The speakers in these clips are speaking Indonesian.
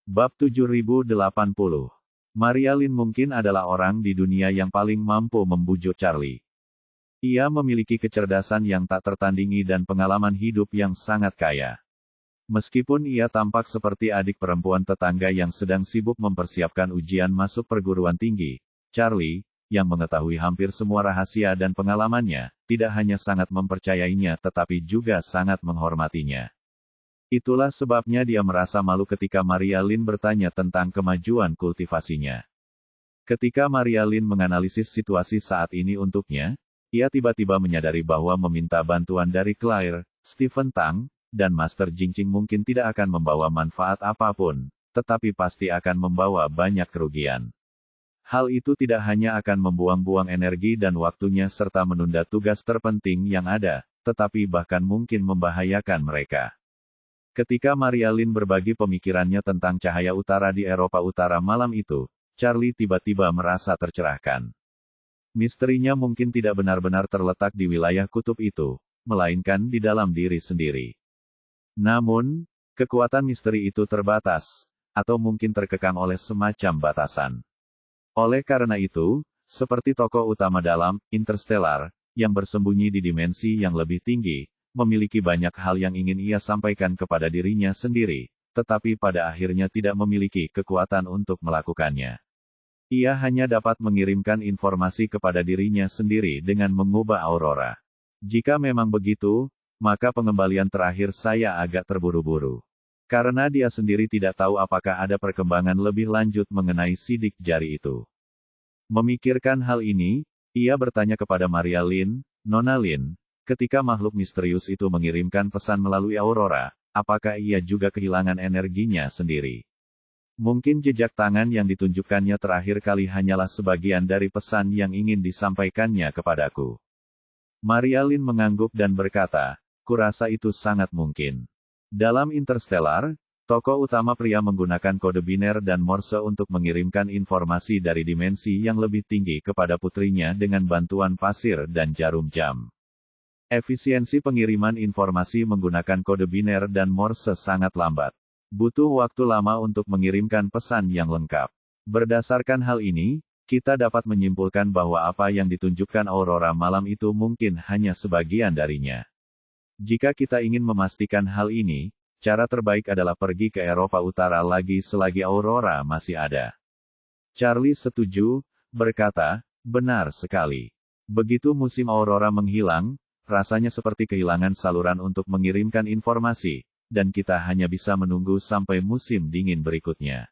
Bab 7080. Maria Lynn mungkin adalah orang di dunia yang paling mampu membujuk Charlie. Ia memiliki kecerdasan yang tak tertandingi dan pengalaman hidup yang sangat kaya. Meskipun ia tampak seperti adik perempuan tetangga yang sedang sibuk mempersiapkan ujian masuk perguruan tinggi, Charlie, yang mengetahui hampir semua rahasia dan pengalamannya, tidak hanya sangat mempercayainya tetapi juga sangat menghormatinya. Itulah sebabnya dia merasa malu ketika Maria Lynn bertanya tentang kemajuan kultivasinya. Ketika Maria Lynn menganalisis situasi saat ini untuknya, ia tiba-tiba menyadari bahwa meminta bantuan dari Claire, Stephen Tang, dan Master Jingqing mungkin tidak akan membawa manfaat apapun, tetapi pasti akan membawa banyak kerugian. Hal itu tidak hanya akan membuang-buang energi dan waktunya serta menunda tugas terpenting yang ada, tetapi bahkan mungkin membahayakan mereka. Ketika Maria Lynn berbagi pemikirannya tentang cahaya utara di Eropa Utara malam itu, Charlie tiba-tiba merasa tercerahkan. Misterinya mungkin tidak benar-benar terletak di wilayah kutub itu, melainkan di dalam diri sendiri. Namun, kekuatan misteri itu terbatas, atau mungkin terkekang oleh semacam batasan. Oleh karena itu, seperti tokoh utama dalam Interstellar, yang bersembunyi di dimensi yang lebih tinggi, memiliki banyak hal yang ingin ia sampaikan kepada dirinya sendiri, tetapi pada akhirnya tidak memiliki kekuatan untuk melakukannya. Ia hanya dapat mengirimkan informasi kepada dirinya sendiri dengan mengubah aurora. Jika memang begitu, maka pengembalian terakhir saya agak terburu-buru. Karena dia sendiri tidak tahu apakah ada perkembangan lebih lanjut mengenai sidik jari itu. Memikirkan hal ini, ia bertanya kepada Maria Lynn, Nona Lynn, ketika makhluk misterius itu mengirimkan pesan melalui aurora, apakah ia juga kehilangan energinya sendiri? Mungkin jejak tangan yang ditunjukkannya terakhir kali hanyalah sebagian dari pesan yang ingin disampaikannya kepadaku. Maria Lynn mengangguk dan berkata, kurasa itu sangat mungkin. Dalam Interstellar, tokoh utama pria menggunakan kode biner dan Morse untuk mengirimkan informasi dari dimensi yang lebih tinggi kepada putrinya dengan bantuan pasir dan jarum jam. Efisiensi pengiriman informasi menggunakan kode biner dan Morse sangat lambat. Butuh waktu lama untuk mengirimkan pesan yang lengkap. Berdasarkan hal ini, kita dapat menyimpulkan bahwa apa yang ditunjukkan aurora malam itu mungkin hanya sebagian darinya. Jika kita ingin memastikan hal ini, cara terbaik adalah pergi ke Eropa Utara lagi selagi aurora masih ada. Charlie setuju, berkata, benar sekali. Begitu musim aurora menghilang, rasanya seperti kehilangan saluran untuk mengirimkan informasi, dan kita hanya bisa menunggu sampai musim dingin berikutnya.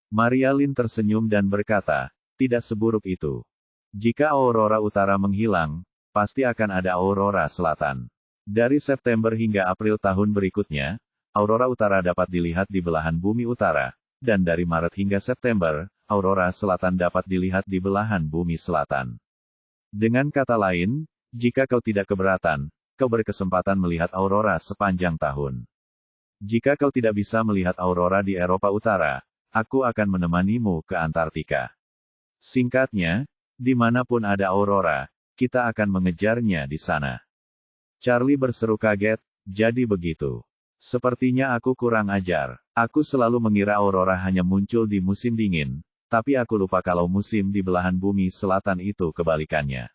Maria Lynn tersenyum dan berkata, tidak seburuk itu. Jika aurora utara menghilang, pasti akan ada aurora selatan. Dari September hingga April tahun berikutnya, aurora utara dapat dilihat di belahan bumi utara, dan dari Maret hingga September, aurora selatan dapat dilihat di belahan bumi selatan. Dengan kata lain, jika kau tidak keberatan, kau berkesempatan melihat aurora sepanjang tahun. Jika kau tidak bisa melihat aurora di Eropa Utara, aku akan menemanimu ke Antartika. Singkatnya, dimanapun ada aurora, kita akan mengejarnya di sana. Charlie berseru kaget, jadi begitu. Sepertinya aku kurang ajar. Aku selalu mengira aurora hanya muncul di musim dingin, tapi aku lupa kalau musim di belahan bumi selatan itu kebalikannya.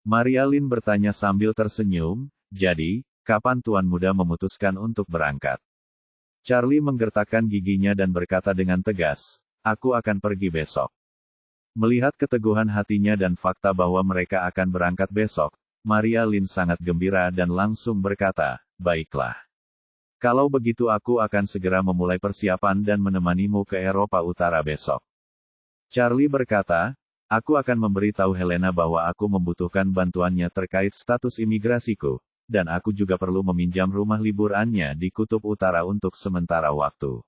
Maria Lynn bertanya sambil tersenyum, jadi, kapan Tuan Muda memutuskan untuk berangkat? Charlie menggertakkan giginya dan berkata dengan tegas, aku akan pergi besok. Melihat keteguhan hatinya dan fakta bahwa mereka akan berangkat besok, Maria Lynn sangat gembira dan langsung berkata, baiklah. Kalau begitu aku akan segera memulai persiapan dan menemanimu ke Eropa Utara besok. Charlie berkata, aku akan memberitahu Helena bahwa aku membutuhkan bantuannya terkait status imigrasiku, dan aku juga perlu meminjam rumah liburannya di Kutub Utara untuk sementara waktu.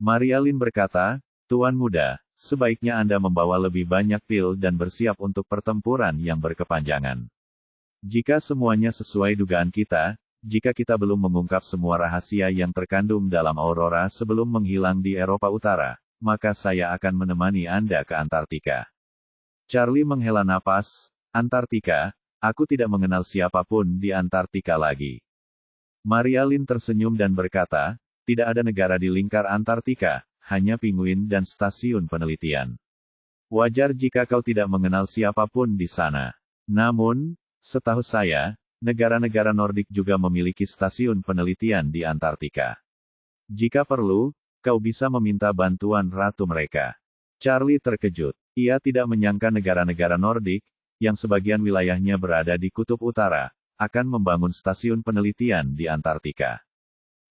Maria Lynn berkata, Tuan Muda, sebaiknya Anda membawa lebih banyak pil dan bersiap untuk pertempuran yang berkepanjangan. Jika semuanya sesuai dugaan kita, jika kita belum mengungkap semua rahasia yang terkandung dalam aurora sebelum menghilang di Eropa Utara, maka saya akan menemani Anda ke Antartika. Charlie menghela napas, Antartika, aku tidak mengenal siapapun di Antartika lagi. Maria Lynn tersenyum dan berkata, tidak ada negara di lingkar Antartika, hanya pinguin dan stasiun penelitian. Wajar jika kau tidak mengenal siapapun di sana. Namun, setahu saya, negara-negara Nordik juga memiliki stasiun penelitian di Antartika. Jika perlu, kau bisa meminta bantuan ratu mereka. Charlie terkejut. Ia tidak menyangka negara-negara Nordik, yang sebagian wilayahnya berada di Kutub Utara, akan membangun stasiun penelitian di Antartika.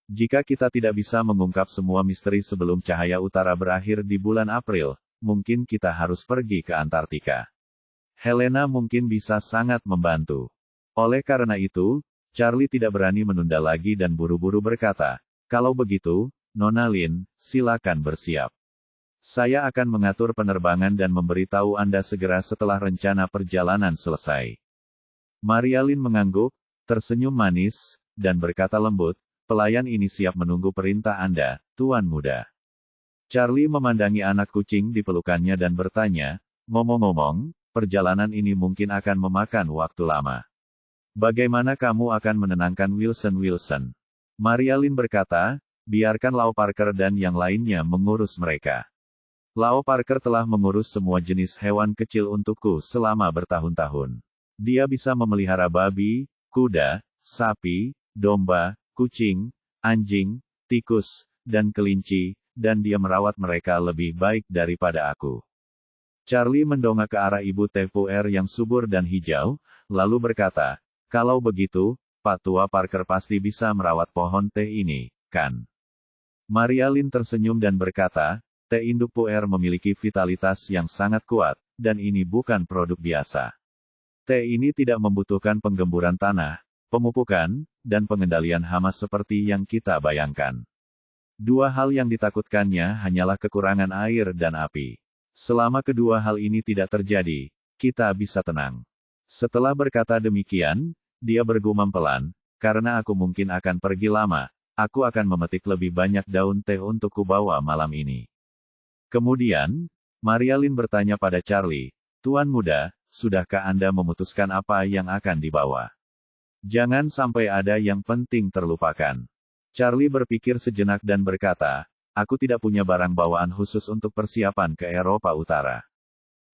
Jika kita tidak bisa mengungkap semua misteri sebelum cahaya utara berakhir di bulan April, mungkin kita harus pergi ke Antartika. Helena mungkin bisa sangat membantu. Oleh karena itu, Charlie tidak berani menunda lagi dan buru-buru berkata, "Kalau begitu, Nona Lin, silakan bersiap. Saya akan mengatur penerbangan dan memberitahu Anda segera setelah rencana perjalanan selesai." Maria Lin mengangguk, tersenyum manis, dan berkata lembut, "Pelayan ini siap menunggu perintah Anda, Tuan Muda." Charlie memandangi anak kucing di pelukannya dan bertanya, "Ngomong-ngomong, perjalanan ini mungkin akan memakan waktu lama. Bagaimana kamu akan menenangkan Wilson? Maria Lin berkata, "Biarkan Lau Parker dan yang lainnya mengurus mereka. Lau Parker telah mengurus semua jenis hewan kecil untukku selama bertahun-tahun. Dia bisa memelihara babi, kuda, sapi, domba, kucing, anjing, tikus, dan kelinci, dan dia merawat mereka lebih baik daripada aku." Charlie mendongak ke arah ibu teh puer yang subur dan hijau, lalu berkata, "Kalau begitu, Pak Tua Parker pasti bisa merawat pohon teh ini, kan?" Maria Lin tersenyum dan berkata, "Teh induk puer memiliki vitalitas yang sangat kuat, dan ini bukan produk biasa. Teh ini tidak membutuhkan penggemburan tanah, pemupukan, dan pengendalian hama seperti yang kita bayangkan. Dua hal yang ditakutkannya hanyalah kekurangan air dan api. Selama kedua hal ini tidak terjadi, kita bisa tenang." Setelah berkata demikian, dia bergumam pelan, "Karena aku mungkin akan pergi lama, aku akan memetik lebih banyak daun teh untuk kubawa malam ini." Kemudian, Maria Lin bertanya pada Charlie, "Tuan Muda, sudahkah Anda memutuskan apa yang akan dibawa? Jangan sampai ada yang penting terlupakan." Charlie berpikir sejenak dan berkata, "Aku tidak punya barang bawaan khusus untuk persiapan ke Eropa Utara.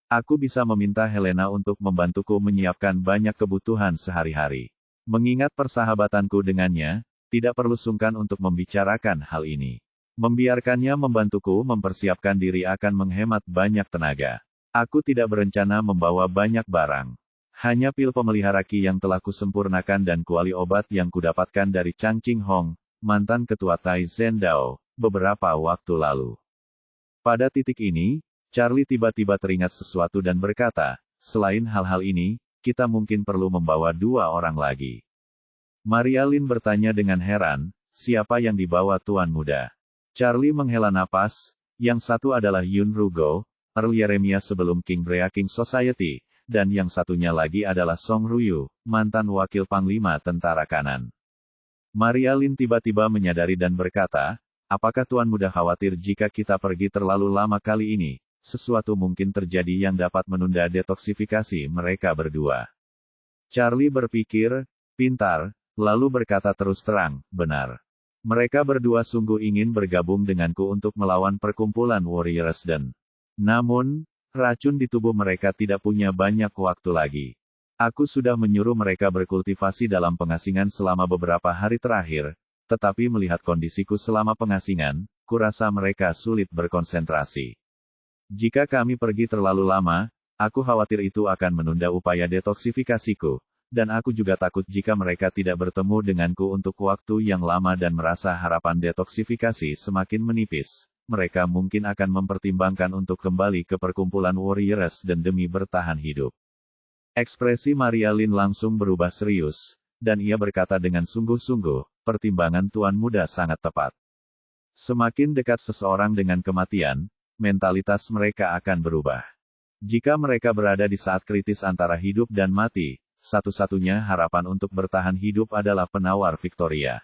Aku bisa meminta Helena untuk membantuku menyiapkan banyak kebutuhan sehari-hari. Mengingat persahabatanku dengannya, tidak perlu sungkan untuk membicarakan hal ini. Membiarkannya membantuku mempersiapkan diri akan menghemat banyak tenaga. Aku tidak berencana membawa banyak barang. Hanya pil pemelihara ki yang telah kusempurnakan dan kuali obat yang kudapatkan dari Chang Ching Hong, mantan ketua Tai Zhendao, beberapa waktu lalu." Pada titik ini, Charlie tiba-tiba teringat sesuatu dan berkata, "Selain hal-hal ini, kita mungkin perlu membawa dua orang lagi." Maria Lin bertanya dengan heran, "Siapa yang dibawa Tuan Muda?" Charlie menghela napas, "Yang satu adalah Yun Rugo, Earl Yeremia sebelum King Brea King Society, dan yang satunya lagi adalah Song Ruyu, mantan wakil panglima tentara kanan." Maria Lin tiba-tiba menyadari dan berkata, "Apakah Tuan Muda khawatir jika kita pergi terlalu lama kali ini? Sesuatu mungkin terjadi yang dapat menunda detoksifikasi mereka berdua." Charlie berpikir, pintar, lalu berkata terus terang, "Benar. Mereka berdua sungguh ingin bergabung denganku untuk melawan perkumpulan Warriors dan... Namun, racun di tubuh mereka tidak punya banyak waktu lagi. Aku sudah menyuruh mereka berkultivasi dalam pengasingan selama beberapa hari terakhir, tetapi melihat kondisiku selama pengasingan, kurasa mereka sulit berkonsentrasi. Jika kami pergi terlalu lama, aku khawatir itu akan menunda upaya detoksifikasiku, dan aku juga takut jika mereka tidak bertemu denganku untuk waktu yang lama dan merasa harapan detoksifikasi semakin menipis, mereka mungkin akan mempertimbangkan untuk kembali ke perkumpulan Warriors dan demi bertahan hidup." Ekspresi Maria Lin langsung berubah serius, dan ia berkata dengan sungguh-sungguh, "Pertimbangan Tuan Muda sangat tepat. Semakin dekat seseorang dengan kematian, mentalitas mereka akan berubah. Jika mereka berada di saat kritis antara hidup dan mati, satu-satunya harapan untuk bertahan hidup adalah penawar Victoria.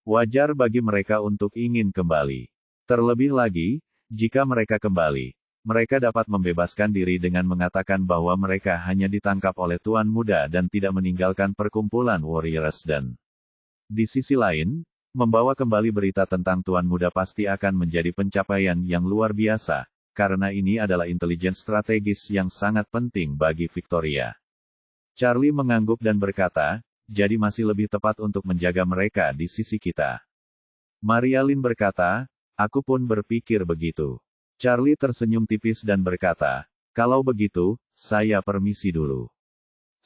Wajar bagi mereka untuk ingin kembali. Terlebih lagi, jika mereka kembali, mereka dapat membebaskan diri dengan mengatakan bahwa mereka hanya ditangkap oleh Tuan Muda dan tidak meninggalkan perkumpulan Warriors dan... Di sisi lain, Membawa kembali berita tentang Tuan Muda pasti akan menjadi pencapaian yang luar biasa, karena ini adalah intelijen strategis yang sangat penting bagi Victoria. Charlie mengangguk dan berkata, jadi masih lebih tepat untuk menjaga mereka di sisi kita. Maria Lynn berkata, aku pun berpikir begitu. Charlie tersenyum tipis dan berkata, kalau begitu, saya permisi dulu.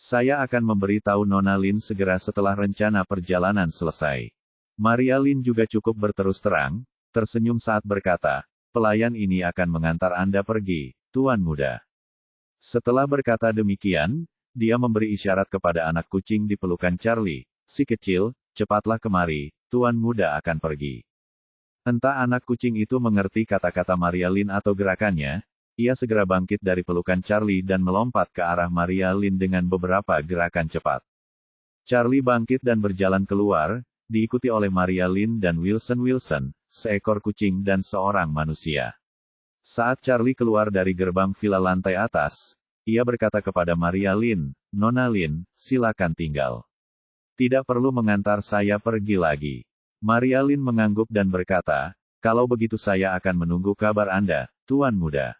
Saya akan memberitahu Nona Lynn segera setelah rencana perjalanan selesai. Maria Lynn juga cukup berterus terang, tersenyum saat berkata, pelayan ini akan mengantar Anda pergi, Tuan Muda. Setelah berkata demikian, dia memberi isyarat kepada anak kucing di pelukan Charlie, si kecil, cepatlah kemari, Tuan Muda akan pergi. Entah anak kucing itu mengerti kata-kata Maria Lynn atau gerakannya, ia segera bangkit dari pelukan Charlie dan melompat ke arah Maria Lynn dengan beberapa gerakan cepat. Charlie bangkit dan berjalan keluar, diikuti oleh Maria Lynn dan Wilson, seekor kucing dan seorang manusia. Saat Charlie keluar dari gerbang villa lantai atas, ia berkata kepada Maria Lynn, Nona Lynn, silakan tinggal. Tidak perlu mengantar saya pergi lagi. Maria Lynn mengangguk dan berkata, kalau begitu saya akan menunggu kabar Anda, Tuan Muda.